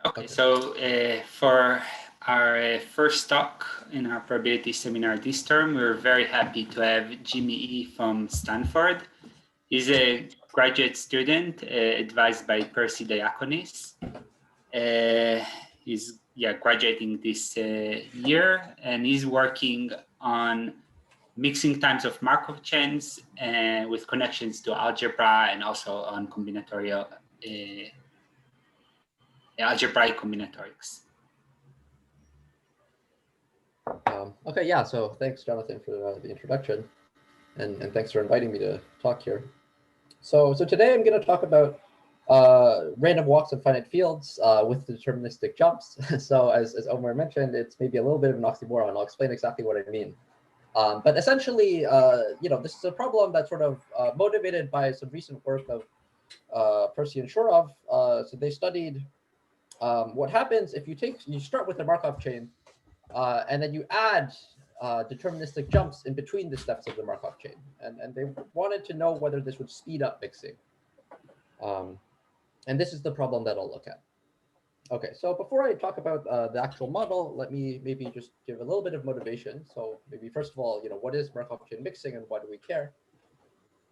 Okay, so for our first talk in our probability seminar this term, we're very happy to have Jimmy E. from Stanford. He's a graduate student advised by Percy Diaconis. He's graduating this year, and he's working on mixing times of Markov chains with connections to algebra and also on combinatorial algebraic combinatorics. Okay, yeah, so thanks, Jonathan, for the introduction, and thanks for inviting me to talk here. So today I'm going to talk about random walks of finite fields with deterministic jumps. So as Omar mentioned, it's maybe a little bit of an oxymoron. I'll explain exactly what I mean. But essentially, this is a problem that's sort of motivated by some recent work of Percy and Shorov. So they studied what happens if you start with a Markov chain, and then you add deterministic jumps in between the steps of the Markov chain. And they wanted to know whether this would speed up mixing. And this is the problem that I'll look at. Okay, so before I talk about the actual model, let me maybe just give a little bit of motivation. So maybe first of all, what is Markov chain mixing and why do we care?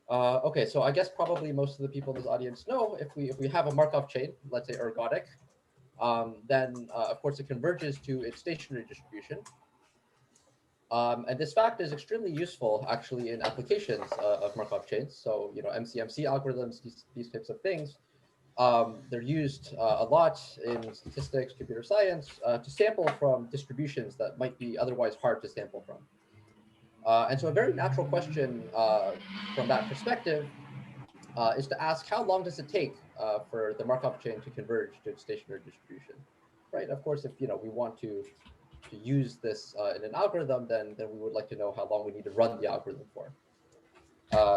Okay, so I guess probably most of the people in this audience know if we have a Markov chain, let's say ergodic, then of course it converges to its stationary distribution. And this fact is extremely useful actually in applications of Markov chains. So MCMC algorithms, these types of things. They're used a lot in statistics, computer science, to sample from distributions that might be otherwise hard to sample from. And so a very natural question from that perspective is to ask, how long does it take for the Markov chain to converge to its stationary distribution, right? Of course, if we want to use this in an algorithm, then we would like to know how long we need to run the algorithm for.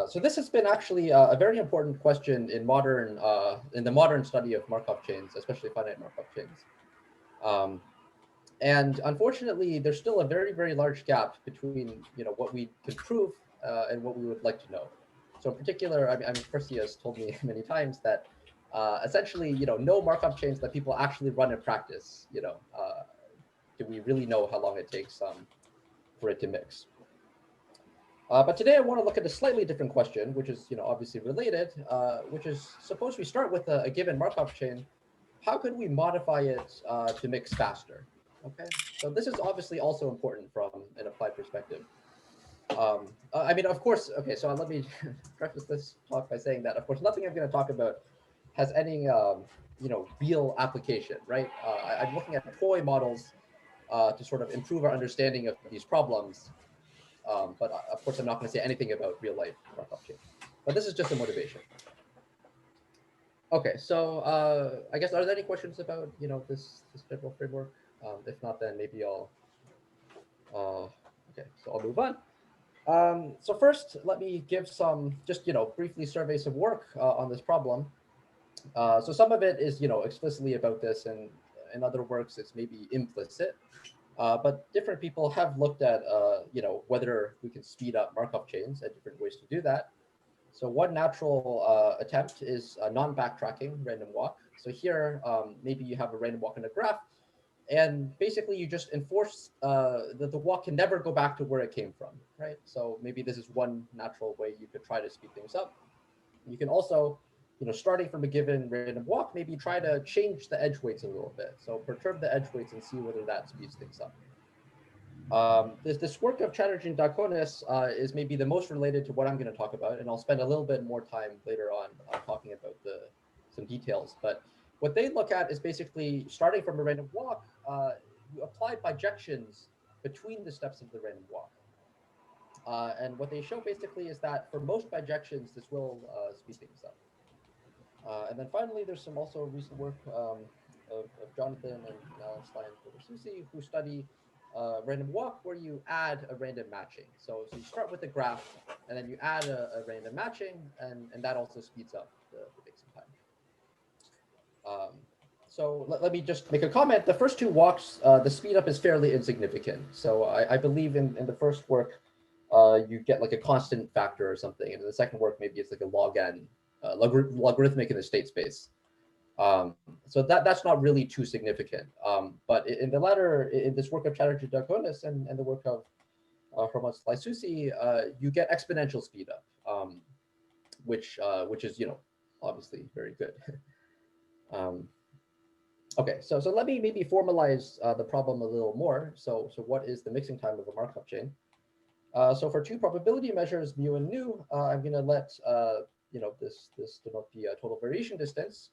So this has been actually a very important question in the modern study of Markov chains, especially finite Markov chains. And unfortunately, there's still a very, very large gap between what we can prove and what we would like to know. So in particular, I mean, Percy has told me many times that essentially, no Markov chains that people actually run in practice, do we really know how long it takes for it to mix. But today I want to look at a slightly different question, which is obviously related, which is suppose we start with a given Markov chain, how could we modify it to mix faster? Okay, so this is obviously also important from an applied perspective. I mean, of course, okay, so let me preface this talk by saying that, of course, nothing I'm going to talk about has any real application, right? I'm looking at toy models to sort of improve our understanding of these problems. But of course, I'm not going to say anything about real life Markov chains. But this is just a motivation. Okay, so I guess, are there any questions about this general framework? If not, then maybe I'll. Okay, so I'll move on. So first, let me give some just briefly survey some work on this problem. So some of it is explicitly about this, and in other works, it's maybe implicit. But different people have looked at whether we can speed up Markov chains and different ways to do that. So one natural attempt is non-backtracking random walk. So here, maybe you have a random walk in a graph, and basically you just enforce that the walk can never go back to where it came from, right? So maybe this is one natural way you could try to speed things up. You can also, starting from a given random walk, maybe try to change the edge weights a little bit. So perturb the edge weights and see whether that speeds things up. This work of Chatterjee and Diaconis is maybe the most related to what I'm going to talk about, and I'll spend a little bit more time later on talking about some details. But what they look at is basically starting from a random walk, you apply bijections between the steps of the random walk. And what they show basically is that for most bijections, this will speed things up. And then finally, there's some also recent work of Jonathan and Alan Stein Susi, who study random walk where you add a random matching. So you start with a graph, and then you add a random matching, and that also speeds up the mixing time. So let me just make a comment. The first two walks, the speed up is fairly insignificant. So I believe in the first work, you get like a constant factor or something. And in the second work, maybe it's like a log n, logarithmic in the state space. So that's not really too significant. But in the latter, in this work of Chatterjee and Diaconis and the work of Hermann Susi, you get exponential speedup, which is obviously very good. Okay, so let me maybe formalize the problem a little more. So what is the mixing time of a Markov chain? So for two probability measures, mu and nu, I'm going to let this denote the total variation distance.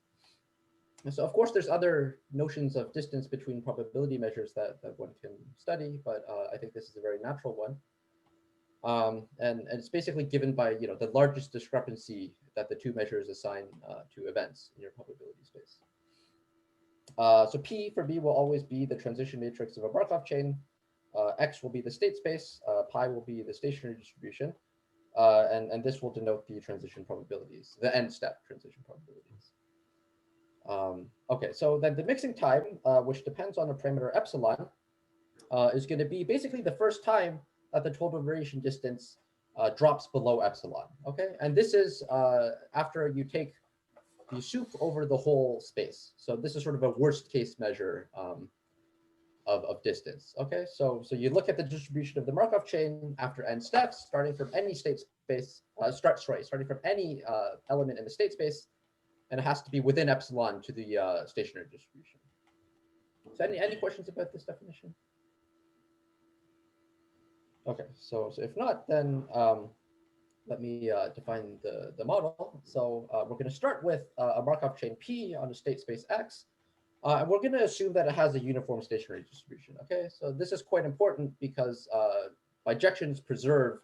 And so of course, there's other notions of distance between probability measures that one can study, but I think this is a very natural one. And it's basically given by the largest discrepancy that the two measures assign to events in your probability space. So P for B will always be the transition matrix of a Markov chain. X will be the state space. Pi will be the stationary distribution. And this will denote the transition probabilities, the end step transition probabilities. Okay, so then the mixing time, which depends on the parameter epsilon, is going to be basically the first time that the total variation distance drops below epsilon. Okay, and this is after you take the soup over the whole space. So this is sort of a worst case measure of distance. Okay, so you look at the distribution of the Markov chain after n steps, starting from any state space, starting from any element in the state space, and it has to be within epsilon to the stationary distribution. So any questions about this definition? Okay, so if not, then let me define the model. So we're going to start with a Markov chain P on a state space X. And we're going to assume that it has a uniform stationary distribution. Okay, so this is quite important because bijections preserve,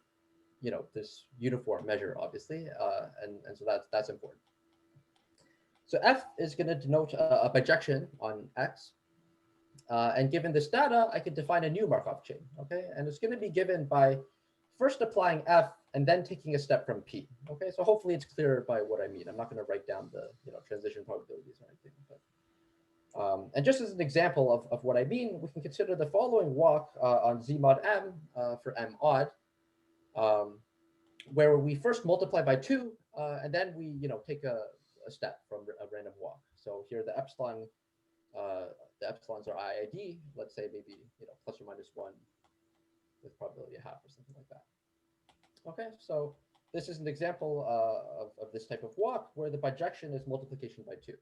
this uniform measure, obviously, and so that's important. So F is going to denote a bijection on X. And given this data, I could define a new Markov chain. Okay, and it's going to be given by first applying F and then taking a step from P. Okay, so hopefully it's clear by what I mean. I'm not going to write down the transition probabilities or anything. But, and just as an example of what I mean, we can consider the following walk on Z mod M for M odd, where we first multiply by 2, and then we take a step from a random walk. So here the epsilons are IID. Let's say maybe plus or minus 1 with probability a half or something like that. Okay, so this is an example of this type of walk where the bijection is multiplication by 2.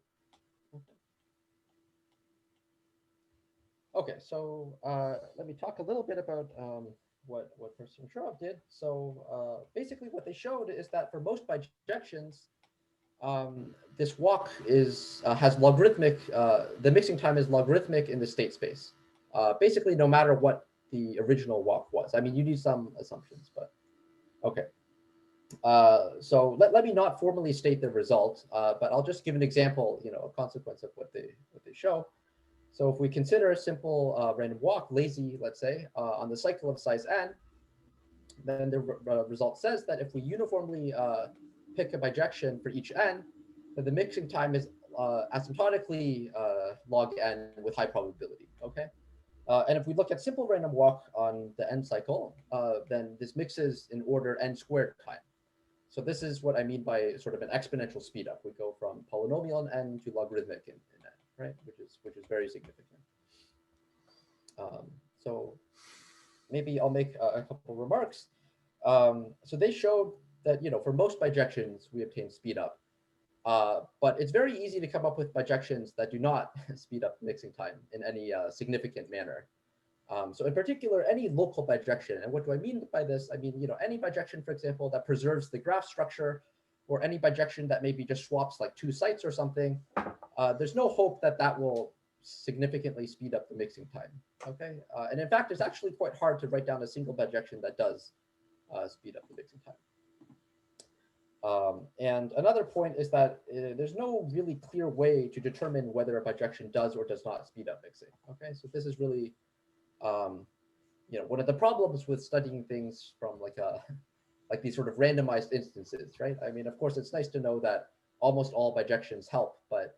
Okay, so let me talk a little bit about what Professor Sharov did. So basically what they showed is that for most bijections, this walk has logarithmic, the mixing time is logarithmic in the state space. Basically, no matter what the original walk was. I mean, you need some assumptions, but okay. So let me not formally state the result, but I'll just give an example, a consequence of what they show. So if we consider a simple random walk, lazy, let's say, on the cycle of size n, then the result says that if we uniformly pick a bijection for each n, then the mixing time is asymptotically log n with high probability, okay? And if we look at simple random walk on the n cycle, then this mixes in order n squared time. So this is what I mean by sort of an exponential speedup. We go from polynomial in n to logarithmic in n, right? Which is very significant. So maybe I'll make a couple remarks. So they showed that for most bijections we obtain speedup, but it's very easy to come up with bijections that do not speed up mixing time in any significant manner. So in particular, any local bijection, and what do I mean by this? I mean any bijection, for example, that preserves the graph structure, or any bijection that maybe just swaps like 2 sites or something. There's no hope that that will significantly speed up the mixing time. Okay, and in fact, it's actually quite hard to write down a single bijection that does speed up the mixing time. And another point is that there's no really clear way to determine whether a bijection does or does not speed up mixing. Okay, so this is really one of the problems with studying things from like these sort of randomized instances, right? I mean, of course, it's nice to know that almost all bijections help, but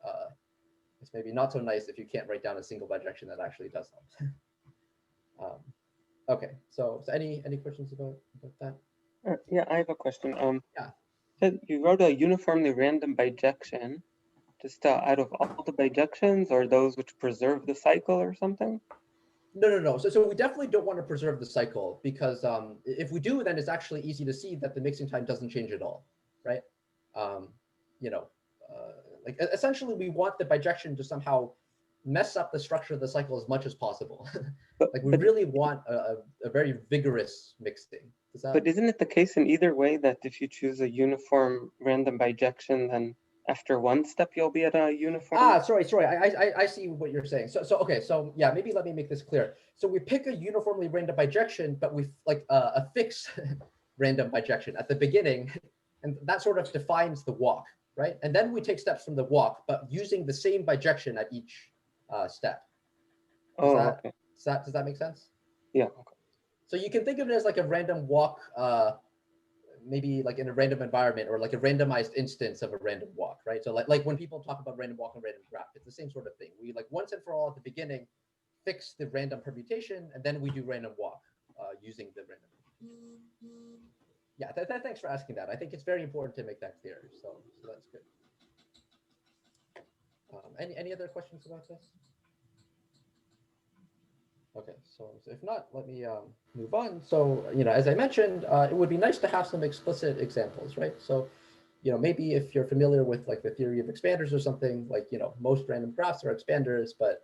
it's maybe not so nice if you can't write down a single bijection that actually does help. Okay, so any questions about that? Yeah, I have a question. Yeah. So you wrote a uniformly random bijection. Just out of all the bijections, or those which preserve the cycle or something? No. So we definitely don't want to preserve the cycle, because if we do, then it's actually easy to see that the mixing time doesn't change at all, right? Um, you know, like essentially we want the bijection to somehow mess up the structure of the cycle as much as possible. Like we really want a very vigorous mixing. But isn't it the case in either way that if you choose a uniform random bijection, then after one step you'll be at a uniform? Sorry. I see what you're saying. Okay. So yeah, maybe let me make this clear. So we pick a uniformly random bijection, but we like a fixed random bijection at the beginning, and that sort of defines the walk, right? And then we take steps from the walk, but using the same bijection at each step. Okay. Does that make sense? Yeah. Okay. So you can think of it as like a random walk, maybe like in a random environment, or like a randomized instance of a random walk, right? So like when people talk about random walk and random graph, it's the same sort of thing. We like once and for all at the beginning fix the random permutation, and then we do random walk using the random. Yeah, thanks for asking that. I think it's very important to make that clear. So that's good. Any other questions about this? Okay, so if not, let me move on. So, as I mentioned, it would be nice to have some explicit examples, right? So, maybe if you're familiar with like the theory of expanders or something, like, most random graphs are expanders, but,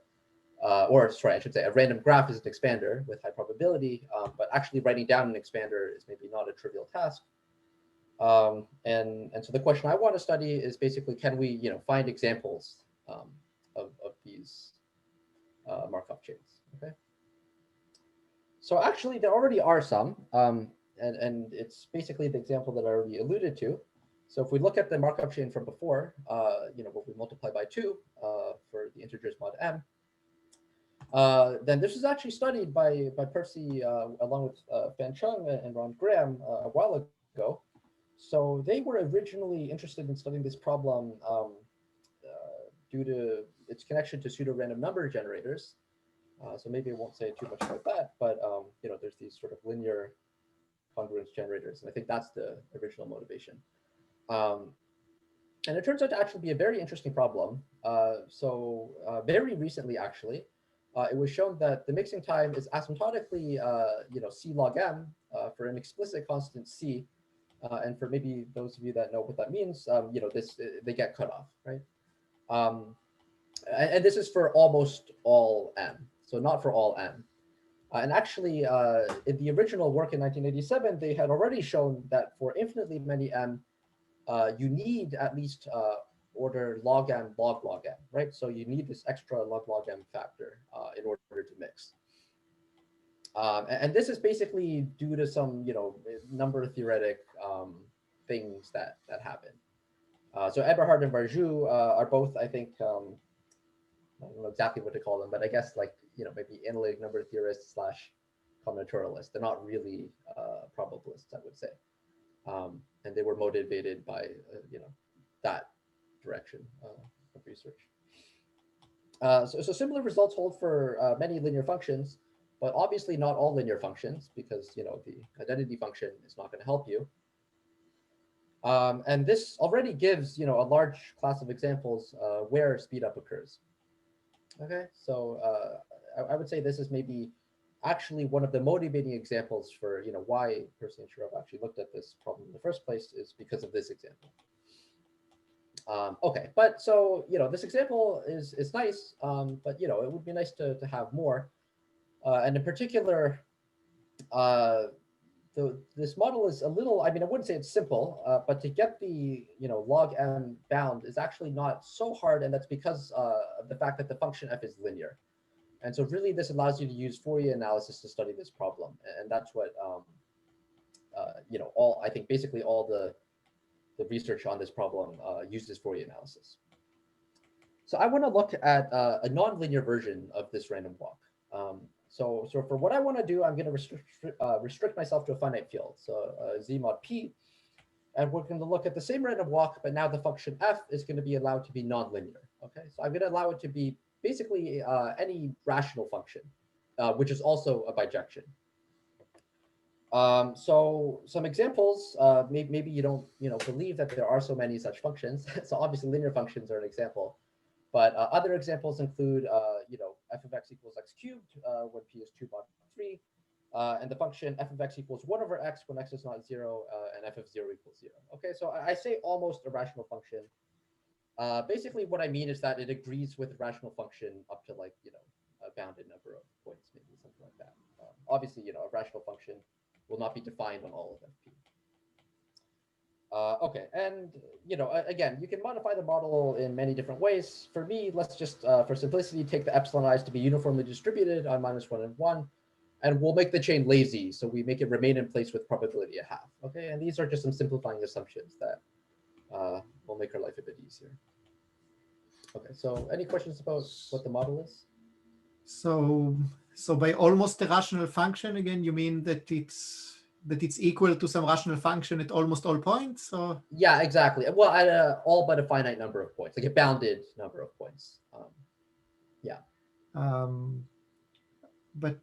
or sorry, I should say a random graph is an expander with high probability, but actually writing down an expander is maybe not a trivial task. And so the question I want to study is basically, can we, find examples of these Markov chains, okay? So actually, there already are some, and it's basically the example that I already alluded to. So if we look at the Markov chain from before, what we multiply by 2 for the integers mod m, then this was actually studied by Percy along with Fan Chung and Ron Graham a while ago. So they were originally interested in studying this problem due to its connection to pseudo-random number generators. So maybe I won't say too much about that, but there's these sort of linear congruence generators, and I think that's the original motivation. And it turns out to actually be a very interesting problem. Very recently, actually, it was shown that the mixing time is asymptotically, c log m for an explicit constant c, and for maybe those of you that know what that means, they get cut off, right? And this is for almost all m, so not for all m. And actually, in the original work in 1987, they had already shown that for infinitely many m, you need at least order log m, log m, right? So you need this extra log m factor in order to mix. And this is basically due to some, number theoretic things that happen. So Eberhard and Barjou are both, I think, I don't know exactly what to call them, but I guess like, maybe analytic number theorists / combinatorialists. They're not really probabilists, I would say. And they were motivated by, that direction of research. So similar results hold for many linear functions, but obviously not all linear functions, because, the identity function is not going to help you. And this already gives, a large class of examples where speedup occurs. Okay, so I would say this is maybe actually one of the motivating examples for why Percy and Shirov actually looked at this problem in the first place, is because of this example. Okay, but so this example is nice, but it would be nice to have more, and in particular, this model is a little, I wouldn't say it's simple, but to get the log m bound is actually not so hard, and that's because of the fact that the function f is linear. And so really this allows you to use Fourier analysis to study this problem, and that's what I think basically all the research on this problem uses Fourier analysis. So I want to look at a nonlinear version of this random walk. So for what I want to do, I'm going to restrict myself to a finite field, so z mod p, and we're going to look at the same random walk, but now the function f is going to be allowed to be nonlinear. Okay, so I'm going to allow it to be basically any rational function, which is also a bijection. So some examples, maybe you don't believe that there are so many such functions. So obviously linear functions are an example, but other examples include f of x equals x cubed when p is 2 mod 3, and the function f of x equals 1 over x when x is not 0, and f of 0 equals 0. Okay, so I say almost a rational function. Basically what I mean is that it agrees with a rational function up to like a bounded number of points, maybe something like that. Obviously a rational function will not be defined on all of fp. Okay, and again, you can modify the model in many different ways. For me, let's just for simplicity take the epsilon i's to be uniformly distributed on -1 and 1, and we'll make the chain lazy, so we make it remain in place with probability a half. Okay, and these are just some simplifying assumptions that will make our life a bit easier. Okay, so any questions about what the model is? So by almost a rational function, again, you mean that it's equal to some rational function at almost all points? Or? Yeah, exactly. Well, at all but a finite number of points, like a bounded number of points. Yeah. But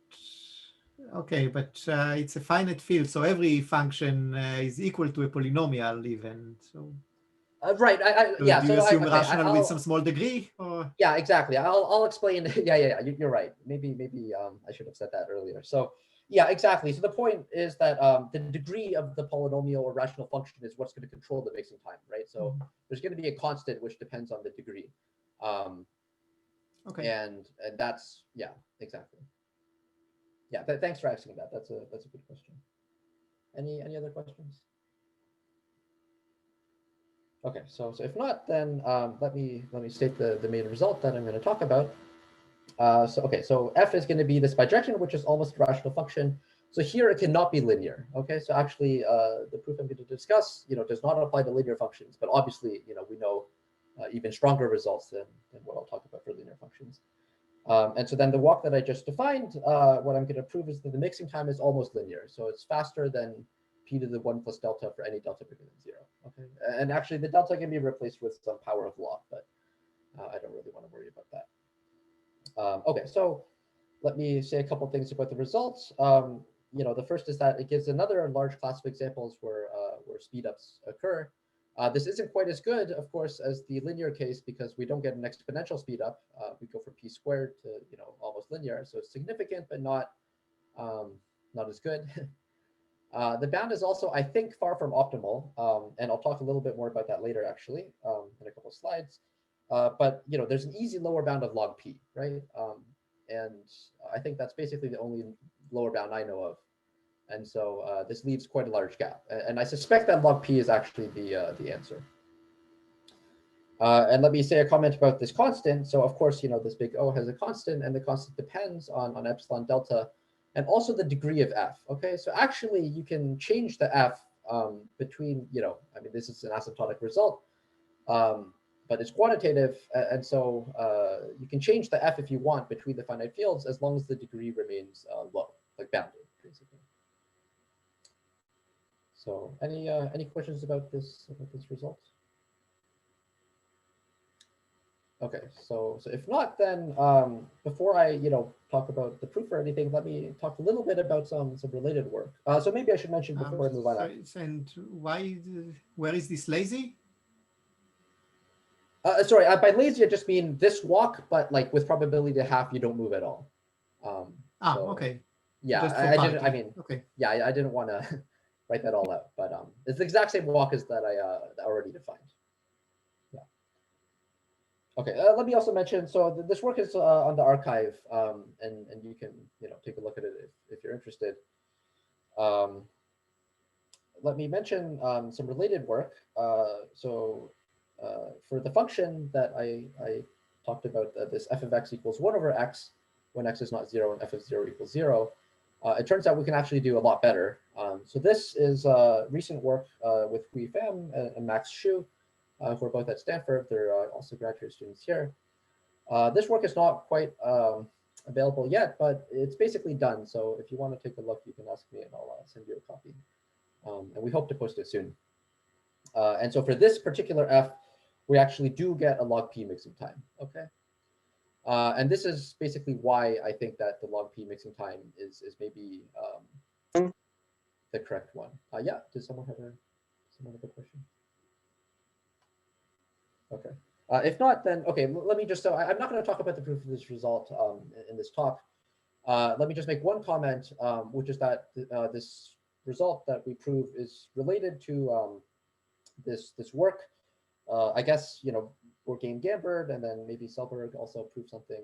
okay, but it's a finite field, so every function is equal to a polynomial even. So right. Yeah. Do you assume rational with some small degree? Or? Yeah, exactly. I'll explain. Yeah. You're right. Maybe I should have said that earlier. So yeah, exactly. So the point is that the degree of the polynomial or rational function is what's going to control the mixing time, right? So there's going to be a constant which depends on the degree. Okay. And that's exactly. Yeah. Thanks for asking that. That's a good question. Any other questions? Okay, so if not, then let me state the main result that I'm going to talk about. So f is going to be this bijection, which is almost a rational function. So here it cannot be linear. Okay, so actually the proof I'm going to discuss, does not apply to linear functions, but obviously, we know even stronger results than what I'll talk about for linear functions. And so then the walk that I just defined, what I'm going to prove is that the mixing time is almost linear. So it's faster than p to the 1 plus delta for any delta bigger than 0. Okay, and actually the delta can be replaced with some power of log, but I don't really want to worry about that. Okay, so let me say a couple things about the results. The first is that it gives another large class of examples where speedups occur. This isn't quite as good, of course, as the linear case because we don't get an exponential speedup. We go from p squared to almost linear, so it's significant but not as good. The bound is also, I think, far from optimal, and I'll talk a little bit more about that later, actually, in a couple of slides. But there's an easy lower bound of log p, right? And I think that's basically the only lower bound I know of. And so this leaves quite a large gap. And I suspect that log p is actually the answer. And let me say a comment about this constant. So of course, this big O has a constant, and the constant depends on epsilon delta, and also the degree of f. Okay, so actually you can change the f between, this is an asymptotic result, but it's quantitative, and so you can change the f if you want between the finite fields as long as the degree remains low, like bounded, basically. So any questions about this result? Okay, so if not, then before I talk about the proof or anything, let me talk a little bit about some related work. So maybe I should mention before I move on. And where is this lazy? Sorry, by lazy I just mean this walk, but like with probability half, you don't move at all. Okay. Yeah, I didn't. I mean, okay. Yeah, I didn't want to write that all out, but it's the exact same walk as that I already defined. Yeah. Okay. Let me also mention. So this work is on the archive, and you can take a look at it if you're interested. Let me mention some related work. For the function that I talked about, this f of x equals 1 over x when x is not 0 and f of 0 equals 0, it turns out we can actually do a lot better. So this is recent work with Hui Pham and Max Xu, who are both at Stanford. They're also graduate students here. This work is not quite available yet, but it's basically done. So if you want to take a look, you can ask me and I'll send you a copy. And we hope to post it soon. And so for this particular f, we actually do get a log p mixing time, okay? And this is basically why I think that the log p mixing time is maybe correct one. Yeah, does someone have a question? Okay. If not, then okay, let me just, so I'm not going to talk about the proof of this result in this talk. Let me just make one comment, which is that this result that we prove is related to this work. I guess, Bourgain Gambert, and then maybe Selberg also proved something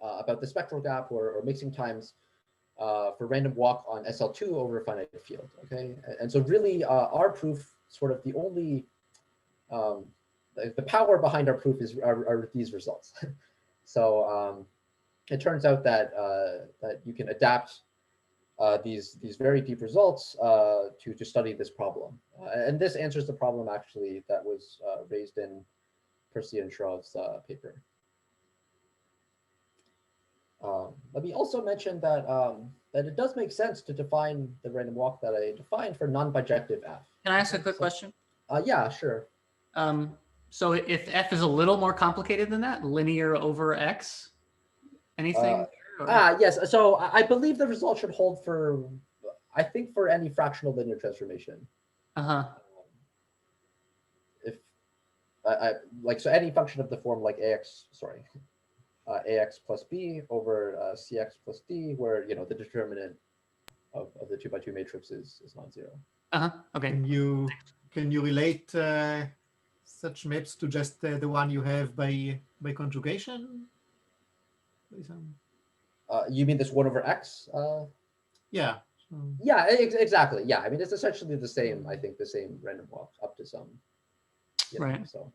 about the spectral gap or mixing times for random walk on SL2 over a finite field. Okay, and so really our proof, sort of the only the power behind our proof are these results. So it turns out that that you can adapt these very deep results to study this problem, and this answers the problem actually that was raised in Percy and Shrove's paper. Let me also mention that that it does make sense to define the random walk that I defined for non-bijective f. Can I ask a quick question? Yeah, sure. So if f is a little more complicated than that, linear over x, anything? Yes. So I believe the result should hold for, I think, for any fractional linear transformation. If like, so any function of the form like ax plus b over cx plus d, where the determinant of the 2x2 matrix is non-zero. Okay. Can you relate such maps to just the one you have by conjugation? You mean this 1 over x? Yeah. Yeah, exactly. Yeah, I mean, it's essentially the same. I think the same random walk up to some. Right. So,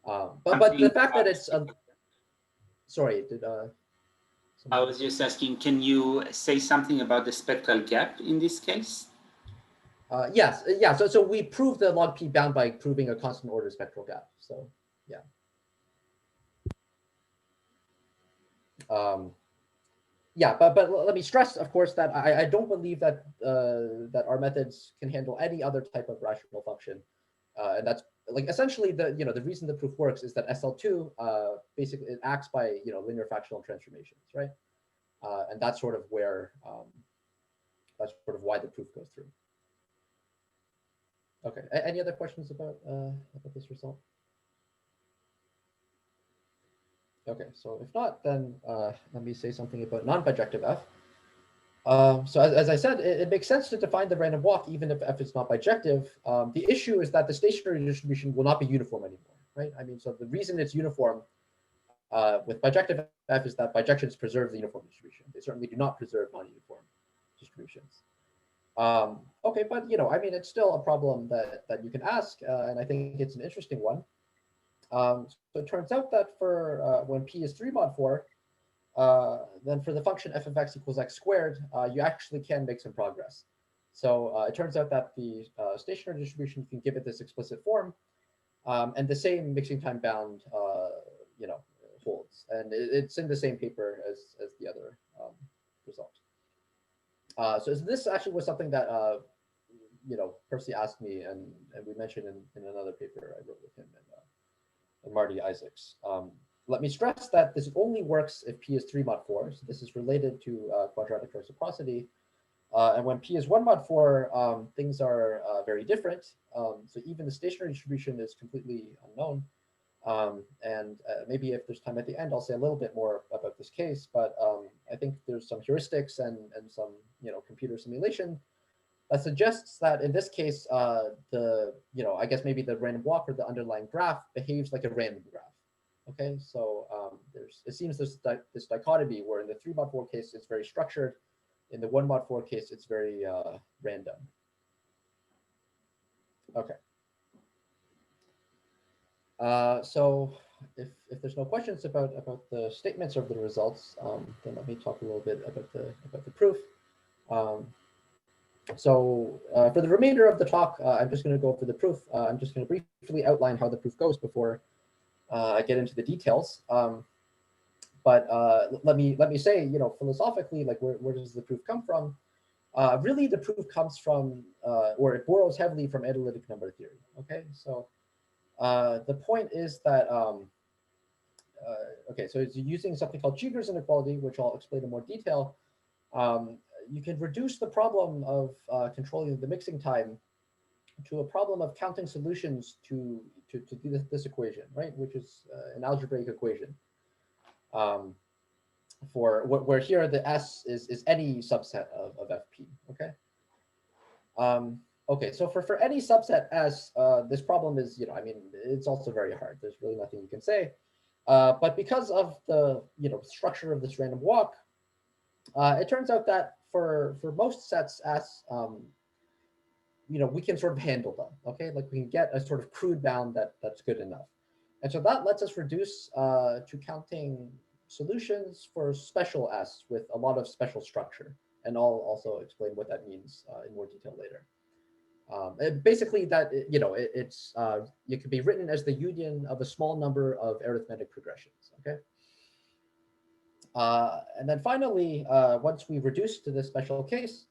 but the fact that it's sorry, did I was just asking, can you say something about the spectral gap in this case? Yes, yeah. So we proved the log p bound by proving a constant order spectral gap. So yeah. Yeah, but let me stress, of course, that I don't believe that that our methods can handle any other type of rational function, and that's like essentially the reason the proof works is that SL2 basically it acts by linear fractional transformations, right? And that's sort of where that's sort of why the proof goes through. Okay. Any other questions about this result? Okay, so if not, then let me say something about non-bijective f. So as I said, it makes sense to define the random walk even if f is not bijective. The issue is that the stationary distribution will not be uniform anymore, right? I mean, so the reason it's uniform with bijective f is that bijections preserve the uniform distribution. They certainly do not preserve non-uniform distributions. Okay, but I mean, it's still a problem that you can ask, and I think it's an interesting one. So it turns out that for when p is 3 mod 4, then for the function f of x equals x squared, you actually can make some progress. So it turns out that the stationary distribution, you can give it this explicit form, and the same mixing time bound, holds, and it's in the same paper as the other result. So this actually was something that Percy asked me, and we mentioned in another paper I wrote with him and Marty Isaacs. Let me stress that this only works if p is 3 mod 4. So this is related to quadratic reciprocity. And when p is 1 mod 4, things are very different. So even the stationary distribution is completely unknown. And maybe if there's time at the end, I'll say a little bit more about this case. But I think there's some heuristics and some computer simulation that suggests that in this case, I guess maybe the random walk or the underlying graph behaves like a random graph. Okay, so it seems there's this dichotomy where in the 3 mod 4 case it's very structured, in the 1 mod 4 case it's very random. Okay. So if there's no questions about the statements of the results, then let me talk a little bit about the proof. So for the remainder of the talk, I'm just going to go over the proof. I'm just going to briefly outline how the proof goes before I get into the details. But let me say, philosophically, like where does the proof come from? Really, the proof comes from, or it borrows heavily from analytic number theory. Okay, so the point is that, okay, so it's using something called Cheever's inequality, which I'll explain in more detail. you can reduce the problem of controlling the mixing time to a problem of counting solutions to do this equation, right? Which is an algebraic equation. For where here the S is any subset of FP. Okay. Okay, so for any subset S, this problem is, I mean, it's also very hard. There's really nothing you can say. But because of the structure of this random walk, it turns out that for most sets S, we can sort of handle them. Okay, like we can get a sort of crude bound that's good enough, and so that lets us reduce to counting solutions for special S with a lot of special structure, and I'll also explain what that means in more detail later. Basically, that it can be written as the union of a small number of arithmetic progressions. Okay, and then finally, once we reduce to this special case,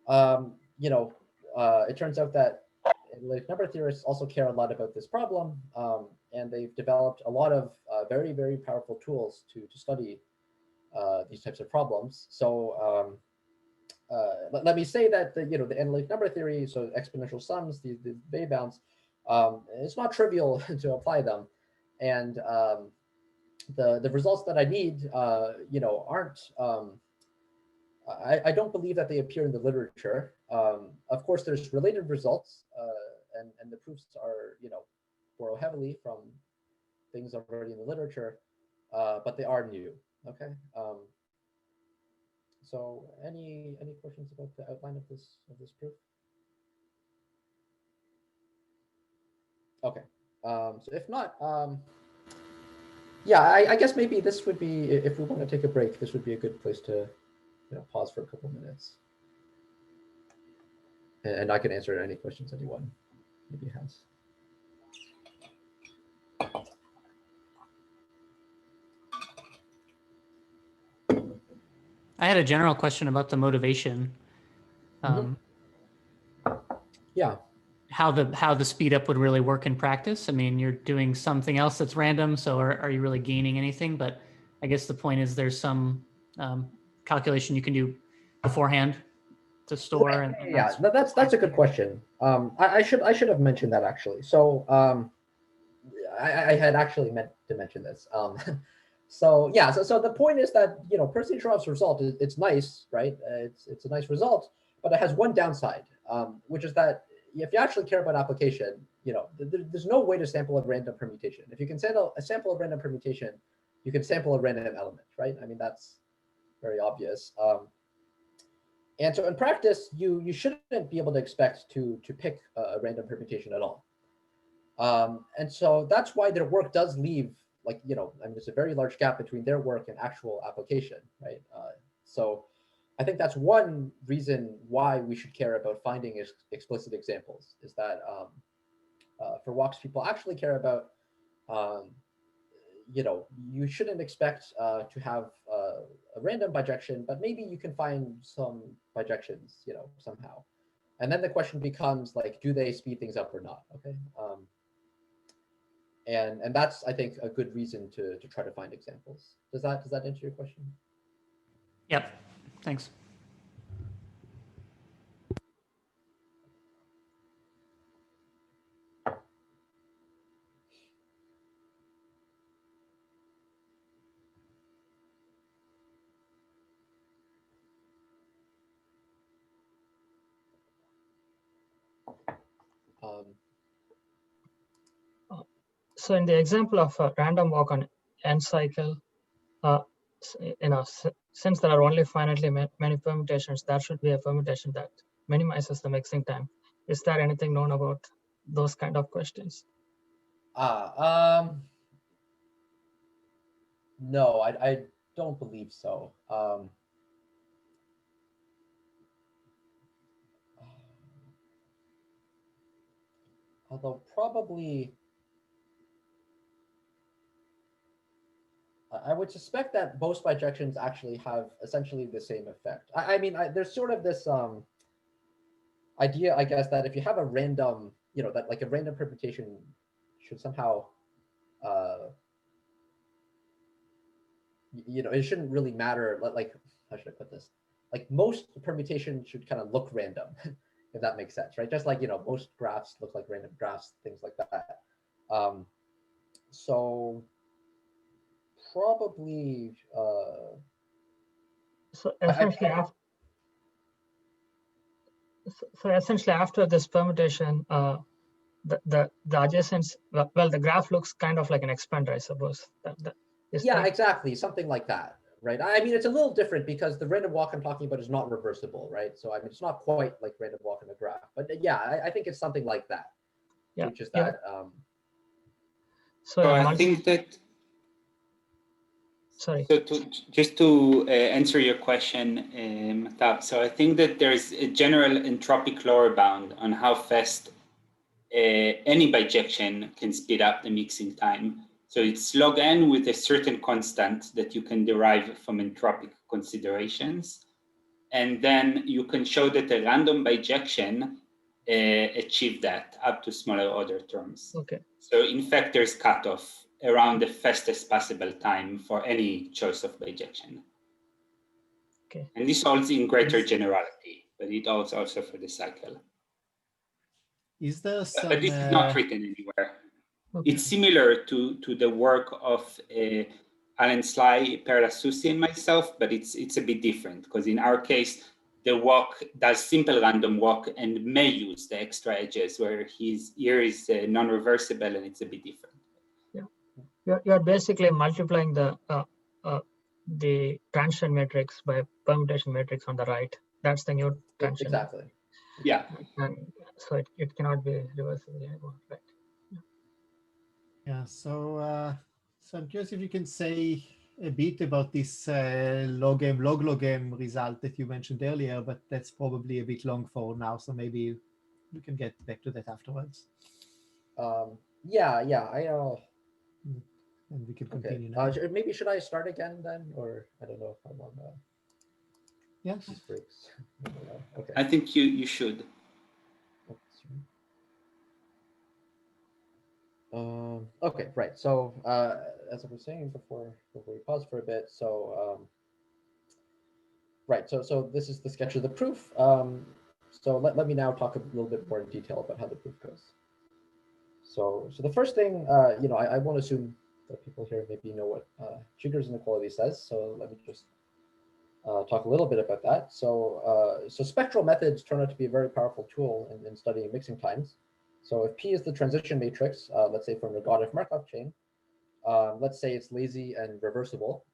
it turns out that analytic number theorists also care a lot about this problem, and they've developed a lot of very, very powerful tools to study these types of problems. So let me say that the analytic number theory, so exponential sums, the Bay bounds, it's not trivial to apply them, and the results that I need, aren't. I don't believe that they appear in the literature. Of course, there's related results, and the proofs are, borrow heavily from things already in the literature, but they are new. Okay. So any questions about the outline of this proof? Okay. So if not, yeah, I guess maybe this would be, if we want to take a break, this would be a good place to pause for a couple of minutes. And I can answer any questions anyone maybe has. I had a general question about the motivation. Yeah. How the speed up would really work in practice. I mean, you're doing something else that's random, so are you really gaining anything? But I guess the point is there's some calculation you can do beforehand to store. And yeah, that's a good question. I should have mentioned that actually. So I had actually meant to mention this. So yeah, so the point is that Percy-Shortov's result it's nice, right? It's a nice result, but it has one downside, which is that if you actually care about application, there's no way to sample a random permutation. If you can sample a random permutation, you can sample a random element, right? I mean, that's very obvious. And so in practice, you shouldn't be able to expect to pick a random permutation at all. And so that's why their work does leave, I mean, there's a very large gap between their work and actual application, right? So I think that's one reason why we should care about finding explicit examples, is that for walks people actually care about, you shouldn't expect to have a random bijection, but maybe you can find some bijections, somehow. And then the question becomes like, do they speed things up or not? Okay. And that's, I think, a good reason to try to find examples. Does that answer your question? Yep. Thanks. So in the example of a random walk on n cycle, since there are only finitely many permutations, that should be a permutation that minimizes the mixing time. Is there anything known about those kind of questions? No, I don't believe so. Although probably, I would suspect that most bijections actually have essentially the same effect. I mean, there's sort of this idea, I guess, that if you have a random, that like a random permutation should somehow, it shouldn't really matter. Like, how should I put this? like most permutations should kind of look random, if that makes sense, right? Just like, most graphs look like random graphs, things like that. So probably, So essentially, after this permutation, the adjacents, well, the graph looks kind of like an expander, I suppose. Yeah, exactly, something like that, right? I mean, it's a little different because the random walk I'm talking about is not reversible, right? So I mean, it's not quite like random walk in a graph, but yeah, I think it's something like that, Yeah, which is that. So I think that. Sorry. So just to answer your question, Mata, so I think that there's a general entropic lower bound on how fast any bijection can speed up the mixing time. So it's log n with a certain constant that you can derive from entropic considerations. And then you can show that a random bijection achieve that up to smaller order terms. Okay. So in fact, there's cutoff around the fastest possible time for any choice of bijection. Okay. And this holds in greater generality, but it holds also for the cycle. Is there some? But this is not written anywhere. Okay. It's similar to the work of Alan Sly, Per Lassusi, and myself, but it's a bit different because in our case, the walk does simple random walk and may use the extra edges where here is non-reversible and it's a bit different. Yeah, you're basically multiplying the transition matrix by permutation matrix on the right. That's the new transition. Exactly. Yeah. And so it cannot be reversible anymore, right? Yeah. So I'm curious if you can say a bit about this log m result that you mentioned earlier, but that's probably a bit long for now. So maybe we can get back to that afterwards. Yeah. And we can Okay. continue now. Maybe should I start again then, or I don't know if I want to. Yes. These breaks. Okay. I think you should. Okay, right. So as I was saying before we pause for a bit, so right. So this is the sketch of the proof. So let me now talk a little bit more in detail about how the proof goes. So the first thing, I won't assume that people here maybe know what Chigurh's inequality says. So let me just talk a little bit about that. So spectral methods turn out to be a very powerful tool in studying mixing times. So if P is the transition matrix, let's say from a Goddard Markov chain, let's say it's lazy and reversible.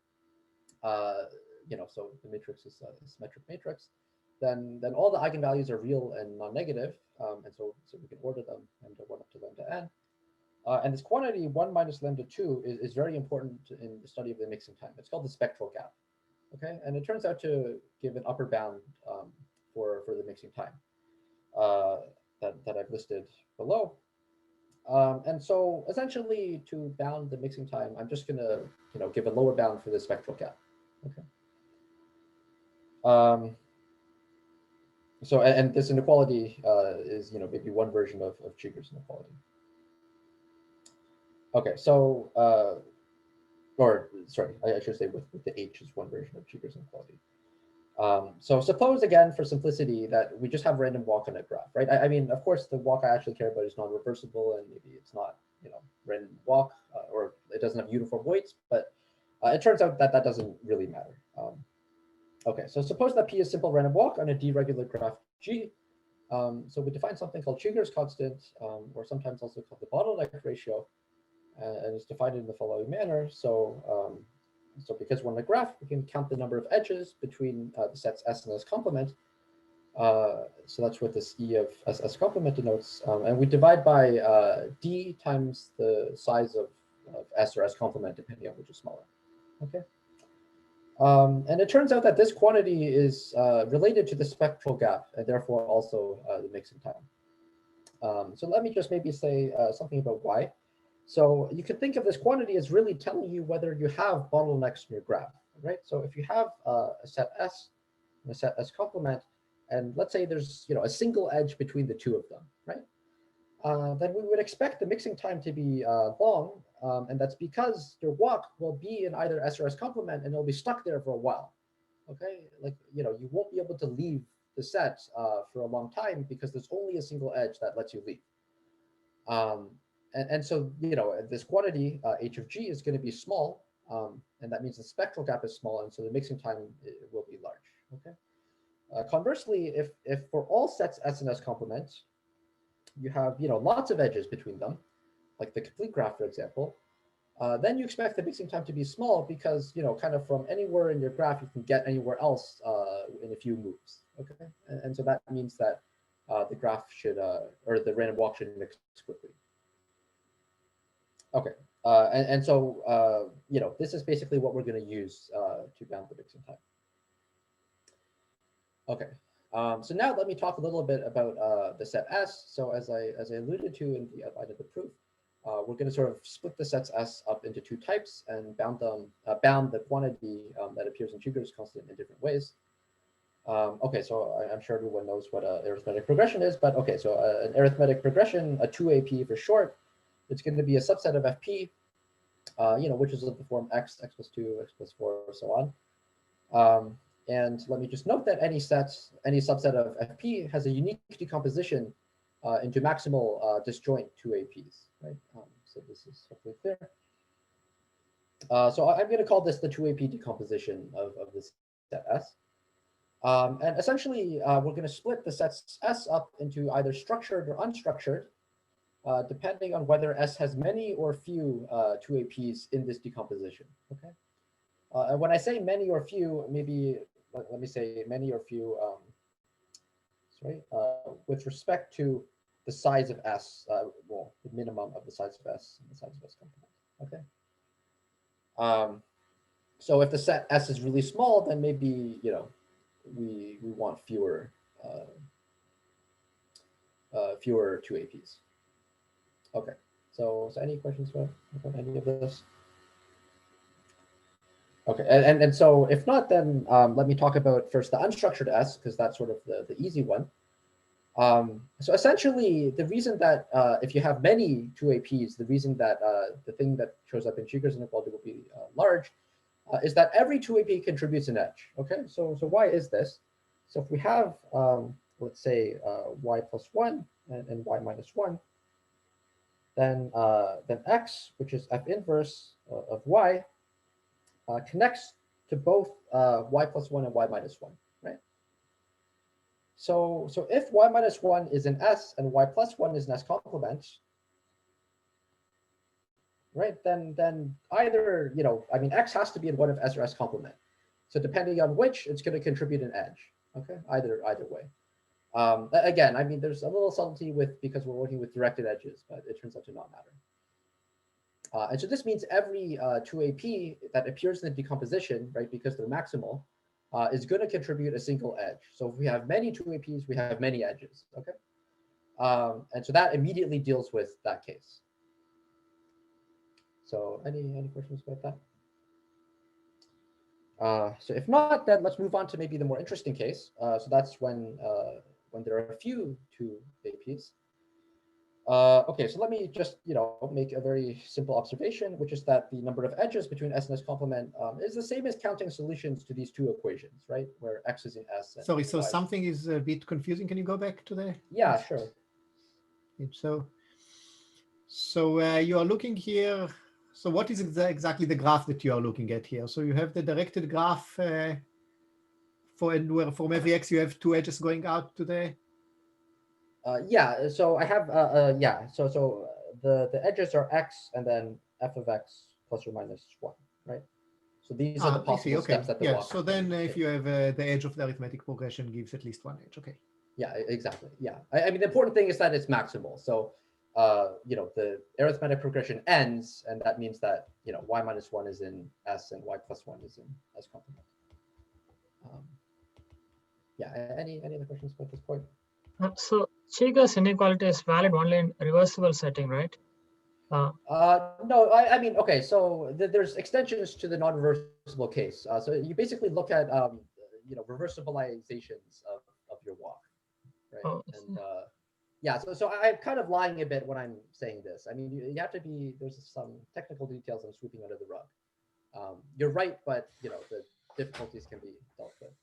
So the matrix is a symmetric matrix. Then all the eigenvalues are real and non-negative, and so we can order them lambda 1 up to lambda n. And this quantity 1 minus lambda 2 is very important in the study of the mixing time. It's called the spectral gap. Okay, and it turns out to give an upper bound for the mixing time that I've listed below. And so essentially to bound the mixing time, I'm just gonna give a lower bound for the spectral gap. Okay. So and this inequality is maybe one version of Chigurh's inequality. Okay, so or sorry, I should say with the H is one version of Chigurh's inequality. So suppose again, for simplicity, that we just have random walk on a graph, right? I mean, of course, the walk I actually care about is non-reversible, and maybe it's not, random walk, or it doesn't have uniform weights, but it turns out that doesn't really matter. Okay, so suppose that P is simple random walk on a deregular graph G. So we define something called Chigurh's constant, or sometimes also called the bottleneck ratio, and it's defined in the following manner. So because we're on a graph, we can count the number of edges between the sets S and S complement. So that's what this E of S complement denotes. And we divide by D times the size of S or S complement, depending on which is smaller. Okay. And it turns out that this quantity is related to the spectral gap, and therefore also the mixing time. So let me just maybe say something about why. So you can think of this quantity as really telling you whether you have bottlenecks in your graph, right? So if you have a set S and a set S complement, and let's say there's a single edge between the two of them, right? Then we would expect the mixing time to be long, and that's because your walk will be in either S or S complement, and it'll be stuck there for a while. Okay, like, you know, you won't be able to leave the set for a long time because there's only a single edge that lets you leave. And so, you know, this quantity h of g is going to be small, and that means the spectral gap is small, and so the mixing time will be large. Okay. Conversely, if for all sets S and S complement, you have, you know, lots of edges between them, like the complete graph, for example, then you expect the mixing time to be small because, you know, kind of from anywhere in your graph, you can get anywhere else in a few moves. Okay, and so that means that the graph should, or the random walk should mix quickly. Okay, and so, you know, this is basically what we're going to use to bound the mixing time. Okay, so now let me talk a little bit about the set S. So as I alluded to in the outline of the proof, we're going to sort of split the sets S up into two types and bound the quantity that appears in Cheever's constant in different ways. Okay, so I'm sure everyone knows what arithmetic progression is, but okay, so an arithmetic progression, a 2AP for short, it's going to be a subset of FP, you know, which is of the form x, x plus 2, x plus 4, so on. And let me just note that any subset of FP has a unique decomposition into maximal disjoint 2APs, right? So this is hopefully clear. So I'm going to call this the 2AP decomposition of this set S. And essentially, we're going to split the sets S up into either structured or unstructured, depending on whether S has many or few 2APs in this decomposition. Okay. And when I say many or few, maybe let me say many or few, with respect to the size of S, well, the minimum of the size of S and the size of S complement. Okay. So if the set S is really small, then maybe, you know, we want fewer 2APs. Okay. So any questions about any of this? Okay, and so if not, then let me talk about first the unstructured S, because that's sort of the easy one. So essentially, the reason that if you have many 2APs, the reason that the thing that shows up in Cheever's inequality will be large is that every 2AP contributes an edge. Okay, so why is this? So if we have, let's say, y plus 1 and y minus 1, then x, which is f inverse of y, connects to both y plus 1 and y minus 1, right? So if y minus 1 is in S and y plus 1 is an S complement, right, then either, you know, I mean, x has to be in one of S or S complement. So depending on which, it's going to contribute an edge, okay, either way. Again, I mean, there's a little subtlety because we're working with directed edges, but it turns out to not matter. And so this means every 2AP that appears in the decomposition, right, because they're maximal, is going to contribute a single edge. So if we have many 2APs, we have many edges, okay? And so that immediately deals with that case. So any questions about that? So if not, then let's move on to maybe the more interesting case. So that's when there are a few 2APs. Okay, so let me just, you know, make a very simple observation, which is that the number of edges between S and S complement is the same as counting solutions to these two equations, right? Where X is in S. And Sorry, so Y. something is a bit confusing. Can you go back to the? Yeah, sure. So you are looking here. So what is exactly the graph that you are looking at here? So you have the directed graph where from every X you have two edges going out to the. Yeah, so I have yeah, so the edges are X and then f of X plus or minus 1, right? So these are the possible steps that the walk. So then if you have the edge of the arithmetic progression gives at least one edge, okay. Yeah, exactly. Yeah, I mean, the important thing is that it's maximal. So, you know, the arithmetic progression ends, and that means that, you know, y minus 1 is in S and y plus 1 is in S complement. Yeah, any other questions about this point? So Cheever's inequality is valid only in reversible setting, right? No, I mean, okay, so there's extensions to the non-reversible case. So you basically look at, you know, reversibilizations of your walk, right? Oh, and yeah, so I'm kind of lying a bit when I'm saying this. I mean, you have to be, there's some technical details I'm sweeping under the rug. You're right, but, you know, the difficulties can be dealt with.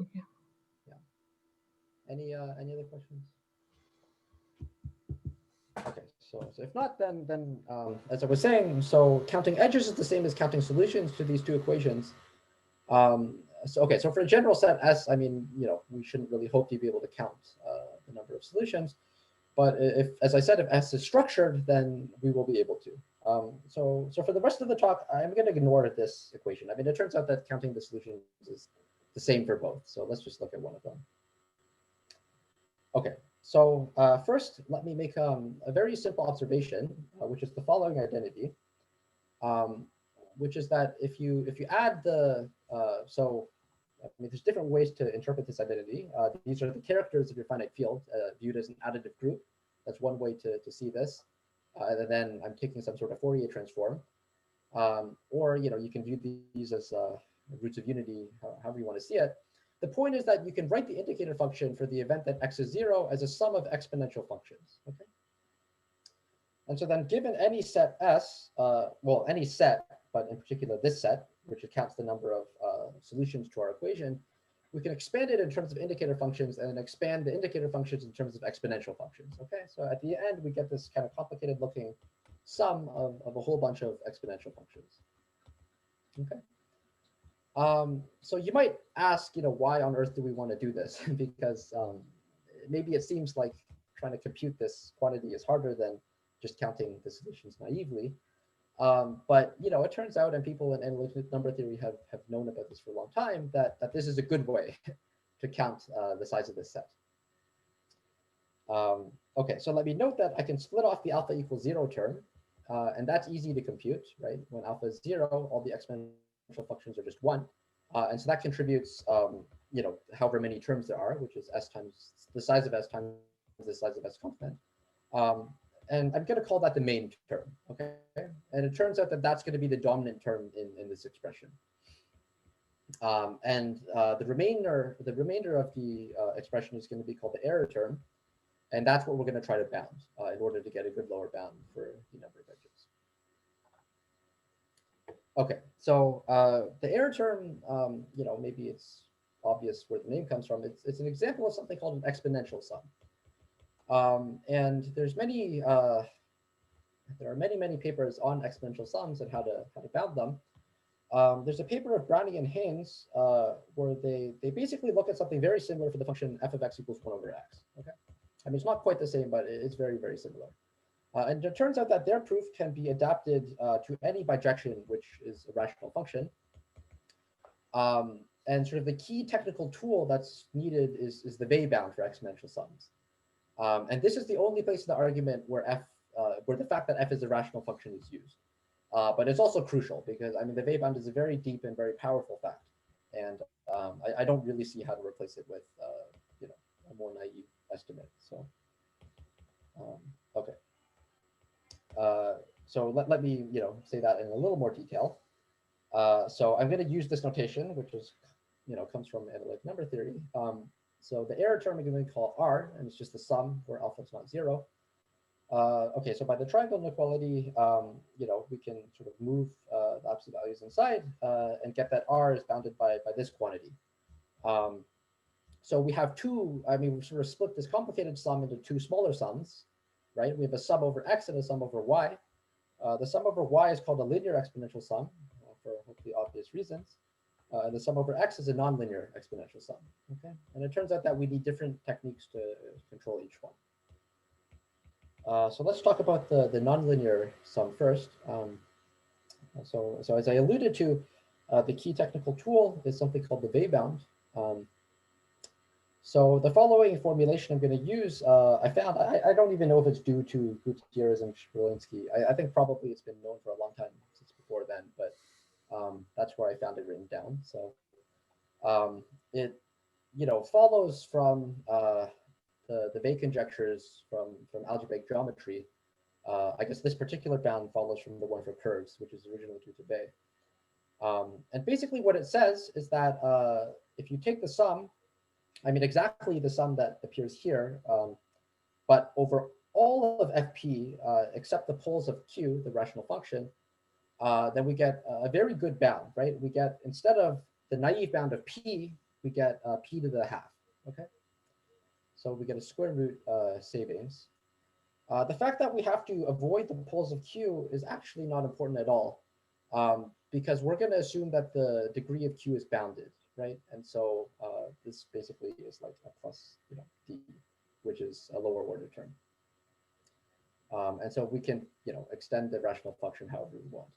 Okay. Any other questions? Okay, so if not, then as I was saying, so counting edges is the same as counting solutions to these two equations. So for a general set S, I mean, we shouldn't really hope to be able to count the number of solutions. But if, as I said, if S is structured, then we will be able to. So for the rest of the talk, I'm going to ignore this equation. I mean, it turns out that counting the solutions is the same for both. So let's just look at one of them. Okay, so first, let me make a very simple observation, which is the following identity, which is that if you add the, I mean, there's different ways to interpret this identity. These are the characters of your finite field viewed as an additive group. That's one way to see this. And then I'm taking some sort of Fourier transform. Or, you can view these as roots of unity, however you want to see it. The point is that you can write the indicator function for the event that x is 0 as a sum of exponential functions. Okay. And so then given any set S, well, any set, but in particular this set, which accounts the number of solutions to our equation, we can expand it in terms of indicator functions and expand the indicator functions in terms of exponential functions. Okay, so at the end, we get this kind of complicated looking sum of a whole bunch of exponential functions. Okay. So you might ask, why on earth do we want to do this? Because maybe it seems like trying to compute this quantity is harder than just counting the solutions naively. But it turns out, and people in analytic number theory have known about this for a long time, that this is a good way to count the size of this set. Okay, so let me note that I can split off the alpha equals 0 term, and that's easy to compute, right? When alpha is 0, all the exponential functions are just 1, and so that contributes, however many terms there are, which is s times the size of s times the size of s complement. And I'm going to call that the main term, okay? And it turns out that that's going to be the dominant term in this expression. The remainder of the expression is going to be called the error term, and that's what we're going to try to bound in order to get a good lower bound for the number of edges. Okay, so the error term, maybe it's obvious where the name comes from. It's an example of something called an exponential sum. And there's there are many papers on exponential sums and how to bound them. There's a paper of Browning and Haynes where they basically look at something very similar for the function f of x equals 1 over x. Okay, I mean, it's not quite the same, but it's very, very similar. And it turns out that their proof can be adapted to any bijection, which is a rational function. And sort of the key technical tool that's needed is the Weil bound for exponential sums. And this is the only place in the argument where where the fact that f is a rational function is used. But it's also crucial because, I mean, the Weil bound is a very deep and very powerful fact. And I don't really see how to replace it with, a more naive estimate. So, okay. So let me, say that in a little more detail. So I'm going to use this notation, which is, comes from analytic number theory. So the error term I'm going to call R, and it's just the sum where alpha is not 0. Okay, so by the triangle inequality, we can sort of move the absolute values inside and get that R is bounded by this quantity. So we have we sort of split this complicated sum into two smaller sums, right? We have a sum over x and a sum over y. The sum over y is called a linear exponential sum for hopefully obvious reasons. And the sum over x is a nonlinear exponential sum. Okay, and it turns out that we need different techniques to control each one. So let's talk about the nonlinear sum first. So as I alluded to, the key technical tool is something called the Weil bound. So the following formulation I'm going to use, I found, I don't even know if it's due to Gutierrez and Shkrolinski. I think probably it's been known for a long time since before then, but that's where I found it written down. So it, follows from the Weil conjectures from algebraic geometry. I guess this particular bound follows from the one for curves, which is originally due to Weil. And basically what it says is that if you take the sum, I mean exactly the sum that appears here, but over all of fp except the poles of q, the rational function, then we get a very good bound, right? We get, instead of the naive bound of p, we get p to the half. Okay, so we get a square root savings. The fact that we have to avoid the poles of Q is actually not important at all, because we're going to assume that the degree of Q is bounded, right? And so this basically is like a plus, d, which is a lower order term. And so we can, extend the rational function however we want.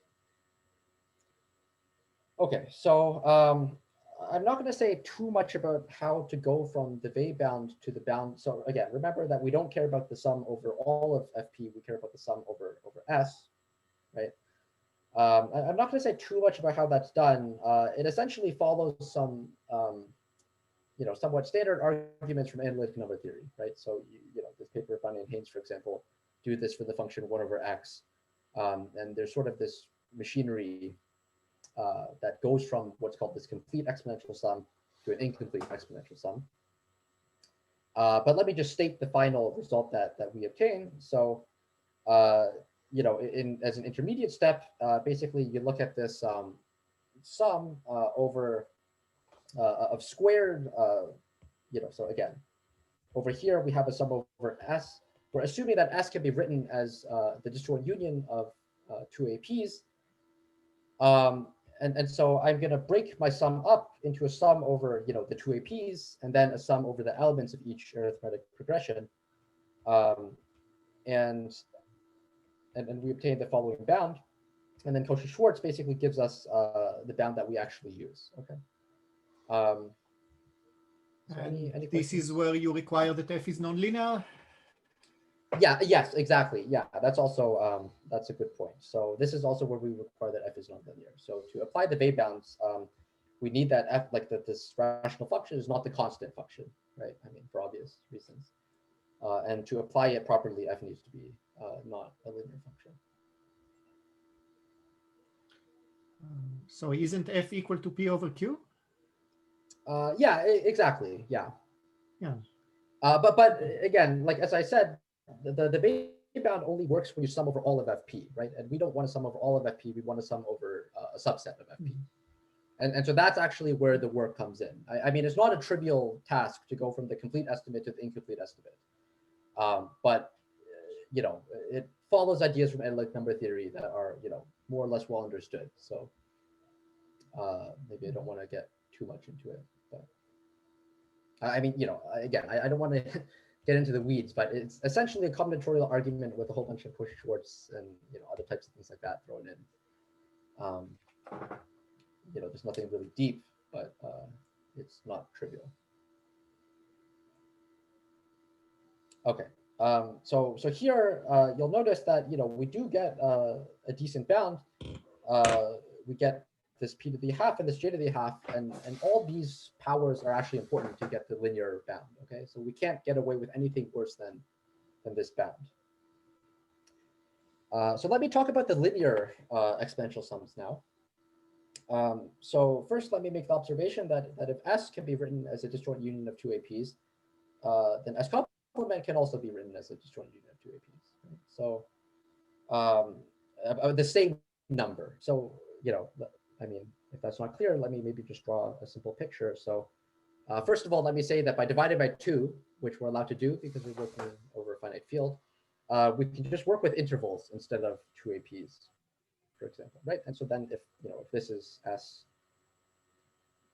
Okay, so I'm not going to say too much about how to go from the Weil bound to the bound. So again, remember that we don't care about the sum over all of FP. We care about the sum over S, right? I'm not going to say too much about how that's done. It essentially follows some, somewhat standard arguments from analytic number theory, right? So this paper by Haynes, for example, do this for the function 1 over x, and there's sort of this machinery that goes from what's called this complete exponential sum to an incomplete exponential sum. But let me just state the final result that we obtain. So, as an intermediate step, basically you look at this sum over of squared, so again, over here we have a sum over S. We're assuming that S can be written as the disjoint union of two APs. And so I'm going to break my sum up into a sum over, the two APs, and then a sum over the elements of each arithmetic progression. And we obtain the following bound. And then Cauchy-Schwarz basically gives us the bound that we actually use. Okay. So any this is where you require that f is nonlinear? Yeah, yes, exactly. Yeah, that's also, that's a good point. So this is also where we require that f is nonlinear. So to apply the Weil bounds, we need that f, like that this rational function is not the constant function, right? I mean, for obvious reasons. And to apply it properly, f needs to be not a linear function. So isn't f equal to p over q? Yeah, exactly. Yeah. Yeah. But again, like as I said, the Weil bound only works when you sum over all of FP, right? And we don't want to sum over all of FP. We want to sum over a subset of FP. And so that's actually where the work comes in. I mean, it's not a trivial task to go from the complete estimate to the incomplete estimate. But it follows ideas from analytic number theory that are, more or less well understood. So maybe I don't want to get too much into it. But I mean, again, I don't want to get into the weeds, but it's essentially a combinatorial argument with a whole bunch of Cauchy-Schwarz and other types of things like that thrown in. There's nothing really deep, but it's not trivial. Okay, so here you'll notice that we do get a decent bound. We get this p to the half and this j to the half, and all these powers are actually important to get the linear bound. Okay, so we can't get away with anything worse than this bound. So let me talk about the linear exponential sums now. So first, let me make the observation that if S can be written as a disjoint union of two APs, then S complement can also be written as a disjoint union of two APs. Right? So the same number. So I mean, if that's not clear, let me maybe just draw a simple picture. So first of all, let me say that by dividing by 2, which we're allowed to do because we're working over a finite field, we can just work with intervals instead of two APs, for example, right? And so then if this is S,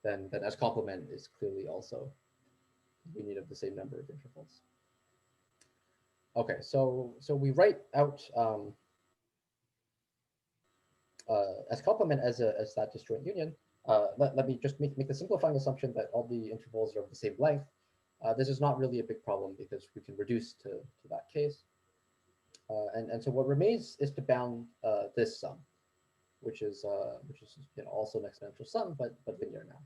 then S complement is clearly also we need of the same number of intervals. Okay, so we write out S complement as that disjoint union. Let me just make the simplifying assumption that all the intervals are of the same length. This is not really a big problem because we can reduce to that case. And so what remains is to bound this sum, which is also an exponential sum, but linear now.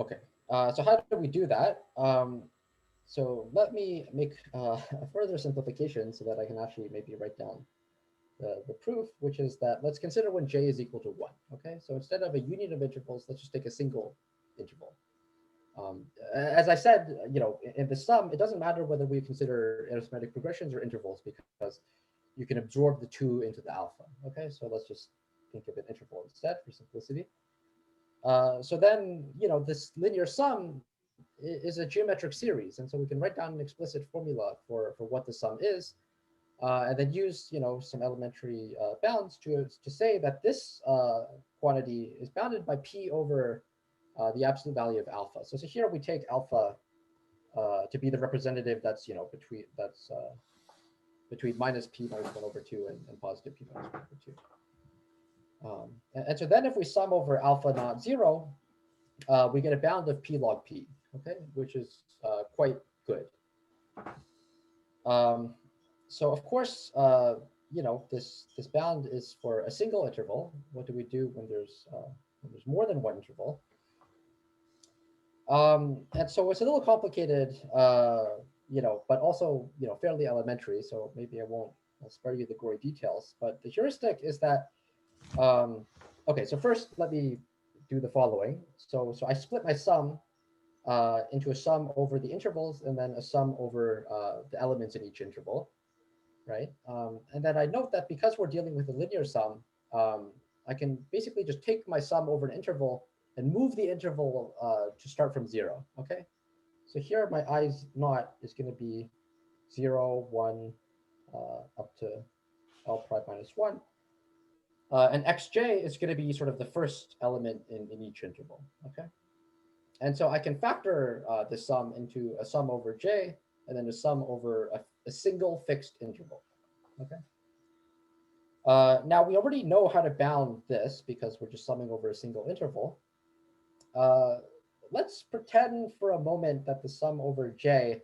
Okay, so how do we do that? So let me make a further simplification so that I can actually maybe write down the proof, which is that let's consider when j is equal to 1. Okay, so instead of a union of intervals, let's just take a single interval. As I said, in the sum, it doesn't matter whether we consider arithmetic progressions or intervals because you can absorb the 2 into the alpha. Okay, so let's just think of an interval instead for simplicity. So then, this linear sum is a geometric series. And so we can write down an explicit formula for what the sum is, and then use, some elementary bounds to say that this quantity is bounded by P over the absolute value of alpha. So here we take alpha to be the representative that's, between minus P minus 1 over 2 and positive P minus 1 over 2. And so then if we sum over alpha not 0, we get a bound of P log P, okay, which is quite good. So of course, this bound is for a single interval. What do we do when there's more than one interval? And so it's a little complicated, but also, fairly elementary. So maybe I'll spare you the gory details. But the heuristic is that, okay, so first let me do the following. So I split my sum into a sum over the intervals and then a sum over the elements in each interval, right? And then I note that because we're dealing with a linear sum, I can basically just take my sum over an interval and move the interval to start from 0, okay? So here my i's naught is going to be 0, 1, up to L prime minus 1. And xj is going to be sort of the first element in each interval, okay? And so I can factor the sum into a sum over j and then a sum over a single fixed interval, okay? Now we already know how to bound this because we're just summing over a single interval. Let's pretend for a moment that the sum over j,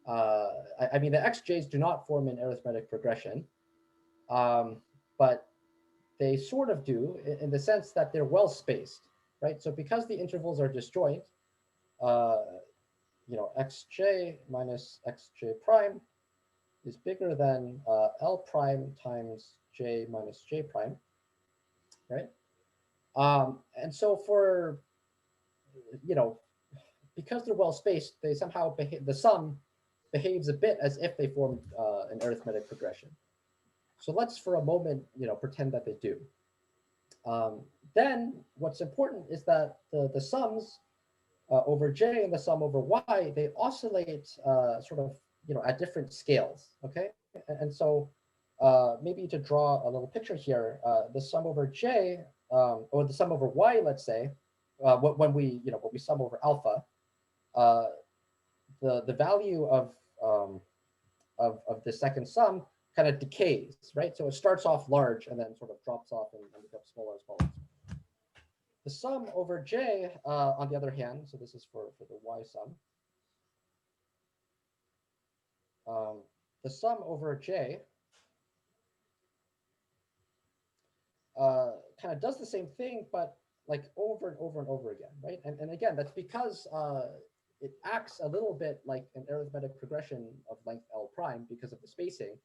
I mean the xj's do not form an arithmetic progression, but they sort of do in the sense that they're well spaced, right? So because the intervals are disjoint, xj minus xj prime is bigger than L prime times j minus j prime, right? And so for, because they're well spaced, they somehow behave, the sum behaves a bit as if they formed an arithmetic progression. So let's for a moment, pretend that they do. Then what's important is that the sums over j and the sum over y, they oscillate sort of, at different scales, okay? And so maybe to draw a little picture here, the sum over j, or the sum over y, let's say, when we sum over alpha, the value of the second sum kind of decays, right? So it starts off large and then sort of drops off and becomes smaller and smaller. The sum over j, on the other hand, so this is for the y sum. The sum over j kind of does the same thing, but like over and over and over again, right? And again, that's because it acts a little bit like an arithmetic progression of length L prime because of the spacing.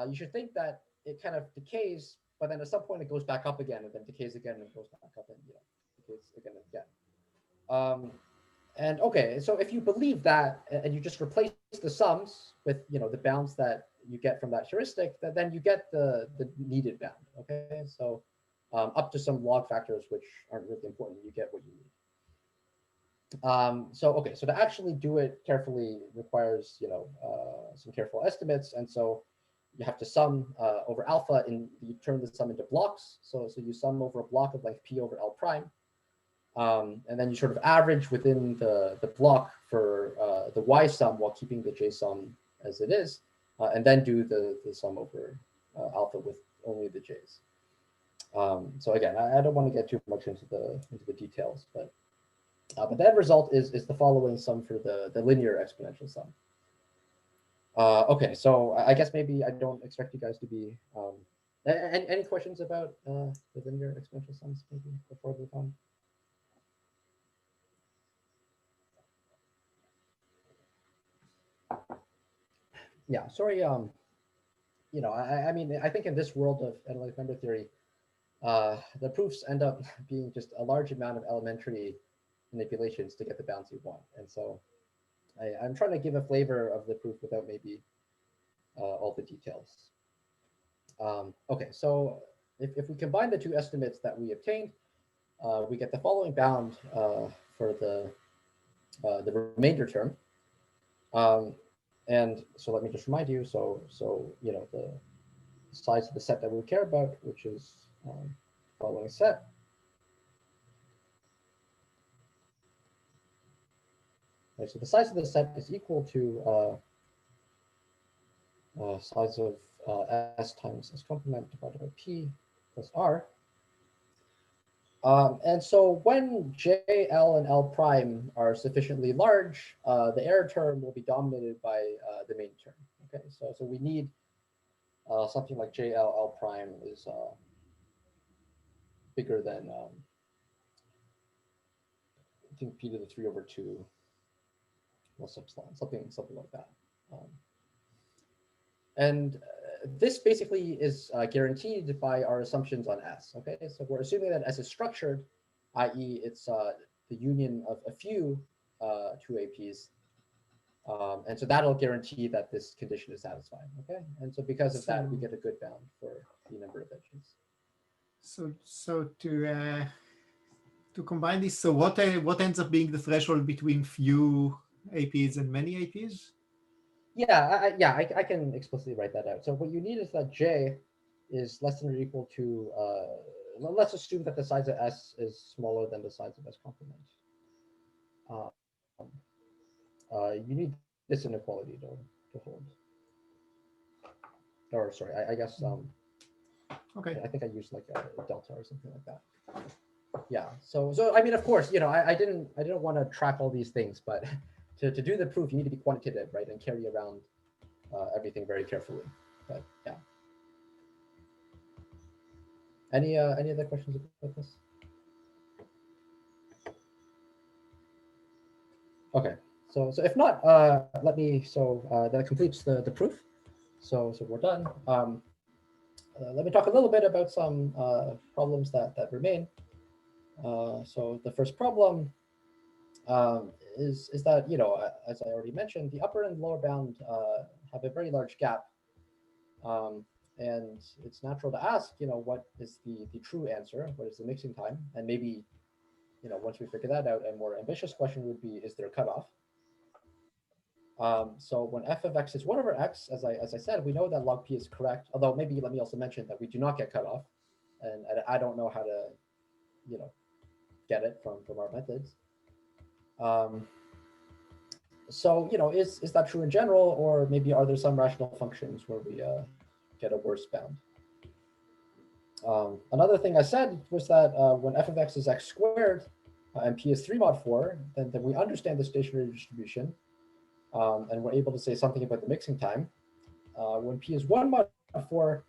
You should think that it kind of decays, but then at some point it goes back up again and then decays again and goes back up and decays again and again. And okay, so if you believe that and you just replace the sums with the bounds that you get from that heuristic, then you get the needed bound. Okay, so up to some log factors which aren't really important, you get what you need. So to actually do it carefully requires some careful estimates, and so you have to sum over alpha, and you turn the sum into blocks. So you sum over a block of length p over L prime. And then you sort of average within the block for the y sum while keeping the j sum as it is, and then do the sum over alpha with only the j's. So again, I don't want to get too much into the details, but the end result is the following sum for the linear exponential sum. Okay, so I guess maybe I don't expect you guys to be any questions about the linear exponential sums maybe before we move on. Yeah, sorry. I mean, I think in this world of analytic number theory, the proofs end up being just a large amount of elementary manipulations to get the bounds you want. And so I'm trying to give a flavor of the proof without maybe all the details. Okay, so if we combine the two estimates that we obtained, we get the following bound for the remainder term. And so let me just remind you, so you know, the size of the set that we care about, which is following set. Right, so the size of the set is equal to size of S times S complement divided by P plus R. And so when J, L, and L prime are sufficiently large, the error term will be dominated by the main term. Okay, so we need something like J, L, L prime is bigger than I think P to the 3/2 plus epsilon, something like that. And this basically is guaranteed by our assumptions on S. Okay, so we're assuming that S is structured, i.e., it's the union of a few 2APs, and so that'll guarantee that this condition is satisfied. Okay, and so because of that, we get a good bound for the number of edges. So to combine this, so what ends up being the threshold between few APs and many APs? Yeah, I can explicitly write that out. So what you need is that J is less than or equal to, let's assume that the size of S is smaller than the size of S complement. You need this inequality to hold. Or sorry, I guess, okay. I think I used like a delta or something like that. Yeah, so I mean, of course, you know, I didn't want to track all these things, but to do the proof, you need to be quantitative, right, and carry around everything very carefully. But yeah. Any other questions about this? Okay, so if not, let me. So that completes the proof. So we're done. Let me talk a little bit about some problems that remain. So the first problem is that, you know, as I already mentioned, the upper and lower bound have a very large gap, and it's natural to ask, you know, what is the true answer? What is the mixing time? And maybe, you know, once we figure that out, a more ambitious question would be, is there a cutoff? So when f of x is 1 over x, as I said, we know that log p is correct. Although maybe let me also mention that we do not get cutoff, and I don't know how to, you know, get it from our methods. So, you know, is that true in general, or maybe are there some rational functions where we get a worse bound? Another thing I said was that when f of x is x squared and p is 3 mod 4, then we understand the stationary distribution, and we're able to say something about the mixing time. When p is 1 mod 4,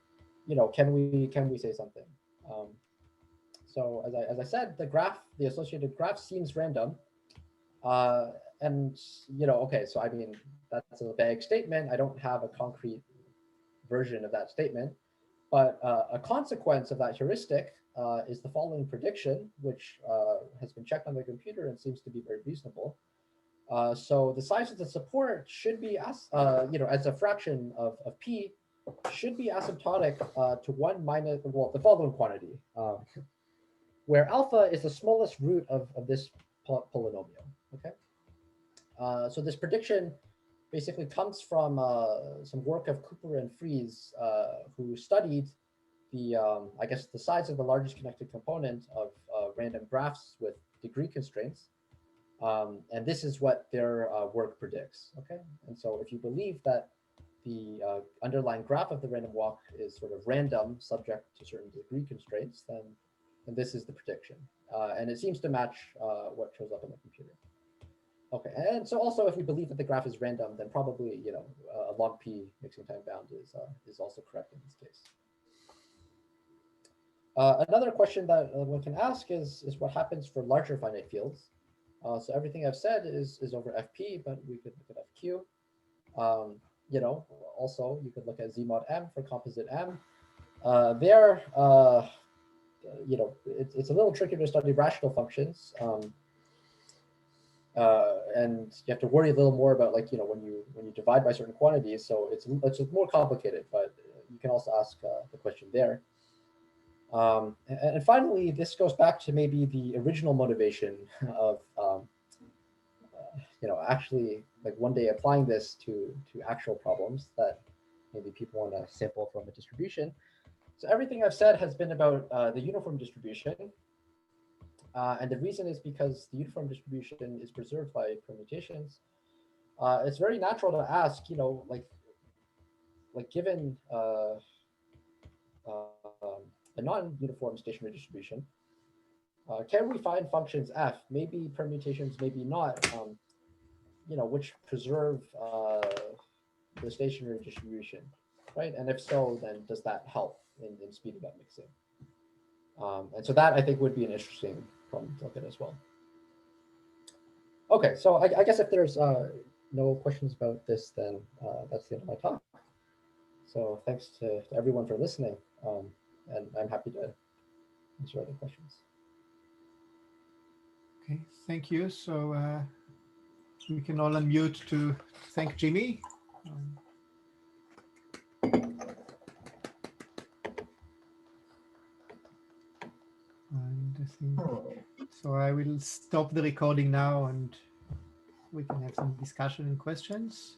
you know, can we say something? So as I said, the associated graph seems random. And, you know, okay, so I mean, that's a vague statement. I don't have a concrete version of that statement, but a consequence of that heuristic is the following prediction, which has been checked on the computer and seems to be very reasonable. So the size of the support should be, you know, as a fraction of p, should be asymptotic to 1 minus, well, the following quantity, where alpha is the smallest root of this polynomial, okay? So this prediction basically comes from some work of Cooper and Fries, who studied the, I guess, the size of the largest connected component of random graphs with degree constraints. And this is what their work predicts, okay? And so if you believe that the underlying graph of the random walk is sort of random, subject to certain degree constraints, then this is the prediction. And it seems to match what shows up on the computer. Okay, and so also if we believe that the graph is random, then probably, you know, a log p mixing time bound is also correct in this case. Another question that one can ask is what happens for larger finite fields? So everything I've said is over fp, but we could look at fq. You know, also you could look at z mod m for composite m. There, you know, it's a little trickier to study rational functions. And you have to worry a little more about, like, you know, when you divide by certain quantities. So it's more complicated, but you can also ask the question there. And finally, this goes back to maybe the original motivation of actually like one day applying this to actual problems that maybe people want to sample from a distribution. So everything I've said has been about the uniform distribution. And the reason is because the uniform distribution is preserved by permutations. It's very natural to ask, like given a non-uniform stationary distribution, can we find functions f, maybe permutations, maybe not, which preserve the stationary distribution, right? And if so, then does that help in speeding up mixing? And so that I think would be an interesting problem to look at as well. Okay, so I guess if there's no questions about this, then that's the end of my talk. So thanks to everyone for listening, and I'm happy to answer other questions. Okay, thank you. So we can all unmute to thank Jimmy. And I think, so I will stop the recording now and we can have some discussion and questions.